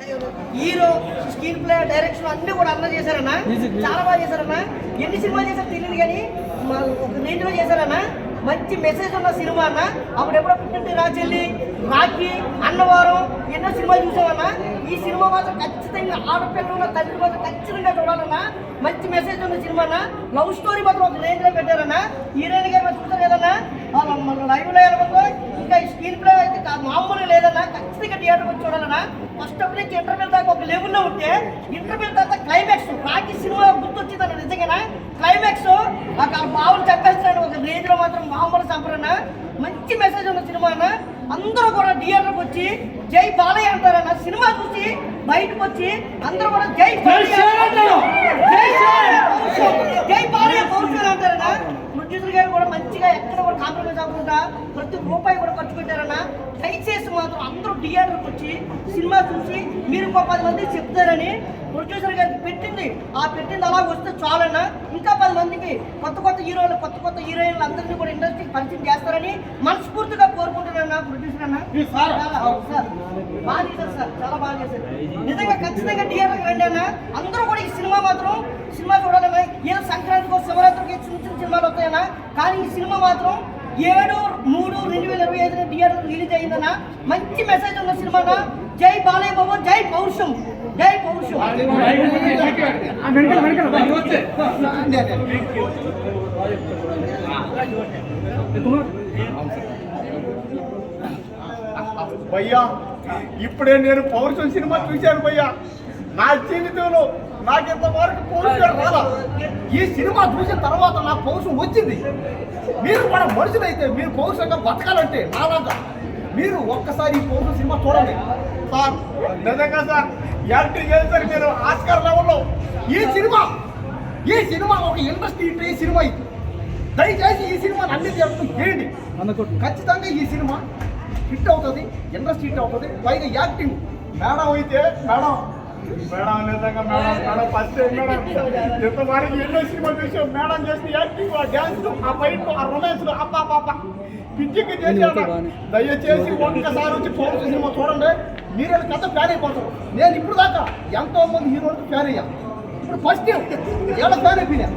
Hero screen play direction అన్ని కూడా అన్న చేశారన్నా, చాలా బాగా చేశారన్నా. ఎన్ని సినిమాలు చేశారు తెలియదు కానీ ఒక రేంజ్లో చేశారన్నా. మంచి మెసేజ్ ఉన్న సినిమా అన్న. అప్పుడెప్పుడో పుట్టింటి రాచెల్లి, రాఖీ, అన్నవరం ఎన్నో సినిమాలు చూసామన్నా. ఈ సినిమా మాత్రం ఖచ్చితంగా ఆడపిల్లలు తండ్రి మాత్రం ఖచ్చితంగా చూడాలన్నా. మంచి మెసేజ్ ఉన్న సినిమా అన్న. లవ్ స్టోరీ మాత్రం ఒక రేంజ్లో పెట్టారన్నా. హీరోయిన్ గారు చూస్తారు కదన్నా, మన లైవ్లో వెళ్ళకుండా ఇంకా ఈ స్క్రీన్ ప్లే అయితే మామూలు లేదన్నా. ఖచ్చితంగా థియేటర్కి వచ్చి చూడాలన్నా. ఫస్ట్ అప్పుడు నుంచి ఇంటర్వ్యూల్ దాకా ఒక లెవెల్లో ఉంటే ఇంటర్వ్యూల్ తర్వాత క్లైమాక్స్ రాఖీ సినిమా గుర్తొచ్చిందన్న. నిజంగా క్లైమాక్స్ బావులు చెప్పేస్తాడు ఒక రేంజ్లో మాత్రం మామూలు సంప్రదాయ మంచి మెసేజ్ ఉన్న సినిమా అన్న. అందరూ కూడా థియేటర్కి వచ్చి జై బాలయ్య అంటారన్న. సినిమా చూసి బయటకు వచ్చి అందరూ కూడా జై జై బాలయ్య పౌరుషాలు అంటారన్న. ప్రొడ్యూసర్ గారు కూడా మంచిగా ఎక్కడ కూడా కాంప్రమైజ్ అవ్వకుండా ప్రతి రూపాయి కూడా ఖర్చు పెట్టారన్న. దయచేసి మాత్రం అందరూ థియేటర్కి వచ్చి సినిమా చూసి మీరు ఒక 10 మంది చెప్తారని ప్రొడ్యూసర్ గారికి పెట్టింది. ఆ పెట్టింది అలా వస్తే చాలన్నా. ఇంకా 10 మందికి కొత్త హీరోలు కొత్త హీరోయిన్లు అందరినీ కూడా ఇండస్ట్రీకి పరిచయం చేస్తారని మనస్ఫూర్తిగా కోరుకుంటున్నాను. ప్రొడ్యూసర్ అన్న సార్ బాగా చేశారు సార్, చాలా బాగా చేశారు. నిజంగా ఖచ్చితంగా థియేటర్కి రండి అన్న. అందరూ కూడా ఈ సినిమా చూడాలన్నా. ఏదో సంక్రాంతికి శివరాత్రికి చిన్న సినిమాలు వస్తాయన్నా. కానీ ఈ సినిమా మాత్రం 7/3/2025 థియేటర్ రిలీజ్ అయిందన్నా. మంచి మెసేజ్ ఉన్న సినిమా. జై బాలయ్య బాబు, జై పౌరుషం, జై పౌరుషం. భయ్యా, ఇప్పుడే నేను పౌరుషం సినిమా చూశాను భయ్యా. నా జీవితంలో నాకు ఇంతవరకు పౌరుషం రాలా. ఈ సినిమా చూసిన తర్వాత నాకు పౌరుషం వచ్చింది. మీరు కూడా మనుషులైతే మీరు పౌరుషంగా బతకాలంటే నాలాగా మీరు ఒక్కసారి ఈ పౌరుషం సినిమా చూడండి సార్. నిజంగా సార్ యాక్టింగ్ చేస్తారు మీరు ఆస్కార్ లెవెల్లో. ఈ సినిమా ఒక ఇండస్ట్రీ సినిమా ఇది. దయచేసి ఈ సినిమాని అన్ని చేయండి. ఖచ్చితంగా ఈ సినిమా హిట్ అవుతుంది, ఇండస్ట్రీ హిట్ అవుతుంది. పైగా యాక్టింగ్ మేడం అయితే మేడం నిజంగా మేడం ఫస్ట్ టైం మేడం ఎంతవారికి ఎన్నో సినిమా చూసాం. మేడం చేసిన యాక్టింగ్, ఆ డ్యాన్స్, ఆ ఫైట్, ఆ రొమాన్స్ అబ్బా పిచ్చికి చేసి దయచేసి ఒక్కసారి వచ్చి పౌరుష సినిమా చూడండి. మీరు కథ ఫ్యాన్ అయిపోతారు. నేను ఇప్పుడు దాకా ఎంతో మంది హీరోలకు ఫ్యాన్ అయ్యాను. ఇప్పుడు ఫస్ట్ టైం ఎలా ఫ్యాన్ అయిపోయినా.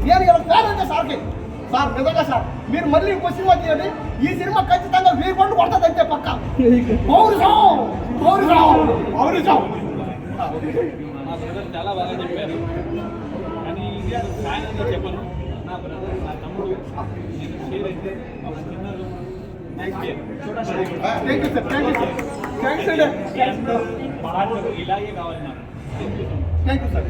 నేను ఇలా ఫ్యాన్ అంటే సార్కి సార్ నిజంగా సార్ మీరు మళ్ళీ ఇంకో సినిమా చేయండి. ఈ సినిమా ఖచ్చితంగా 1000 పండు కొడుతుంది అంతే పక్క. పౌరుషం చాలా బాగా చెప్పారు. కానీ ఫ్యాన్ అని చెప్పను. నా తమ్ముడు షేర్ అయితే ఇలాగే కావాలి నాకు. Thank you sir.